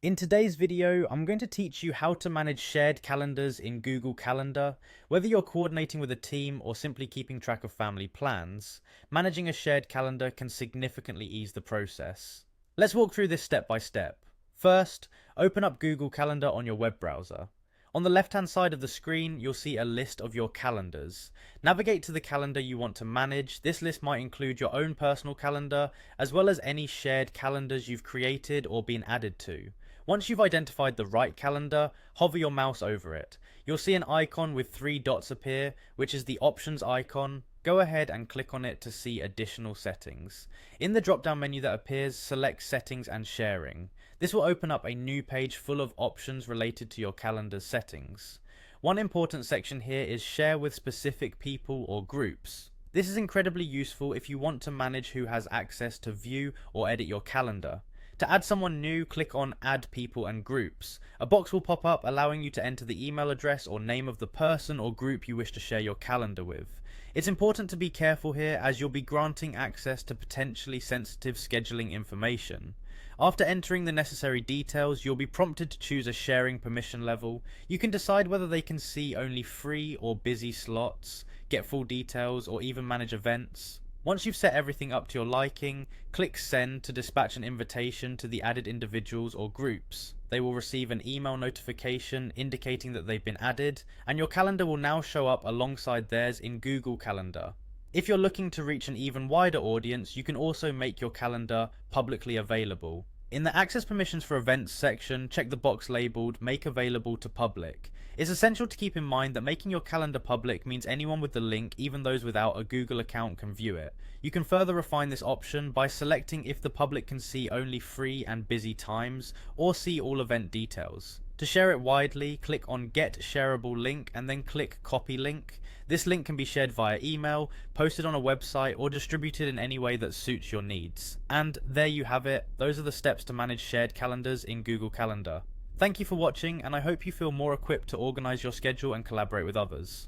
In today's video, I'm going to teach you how to manage shared calendars in Google Calendar. Whether you're coordinating with a team or simply keeping track of family plans, managing a shared calendar can significantly ease the process. Let's walk through this step by step. First, open up Google Calendar on your web browser. On the left-hand side of the screen, you'll see a list of your calendars. Navigate to the calendar you want to manage. This list might include your own personal calendar, as well as any shared calendars you've created or been added to. Once you've identified the right calendar, hover your mouse over it. You'll see an icon with 3 dots appear, which is the options icon. Go ahead and click on it to see additional settings. In the drop-down menu that appears, select Settings and Sharing. This will open up a new page full of options related to your calendar's settings. One important section here is Share with specific people or groups. This is incredibly useful if you want to manage who has access to view or edit your calendar. To add someone new, click on Add People and Groups. A box will pop up allowing you to enter the email address or name of the person or group you wish to share your calendar with. It's important to be careful here as you'll be granting access to potentially sensitive scheduling information. After entering the necessary details, you'll be prompted to choose a sharing permission level. You can decide whether they can see only free or busy slots, get full details, or even manage events. Once you've set everything up to your liking, click Send to dispatch an invitation to the added individuals or groups. They will receive an email notification indicating that they've been added, and your calendar will now show up alongside theirs in Google Calendar. If you're looking to reach an even wider audience, you can also make your calendar publicly available. In the Access Permissions for Events section, check the box labelled Make Available to Public. It's essential to keep in mind that making your calendar public means anyone with the link, even those without a Google account, can view it. You can further refine this option by selecting if the public can see only free and busy times, or see all event details. To share it widely, click on Get Shareable Link and then click Copy Link. This link can be shared via email, posted on a website, or distributed in any way that suits your needs. And there you have it. Those are the steps to manage shared calendars in Google Calendar. Thank you for watching, and I hope you feel more equipped to organize your schedule and collaborate with others.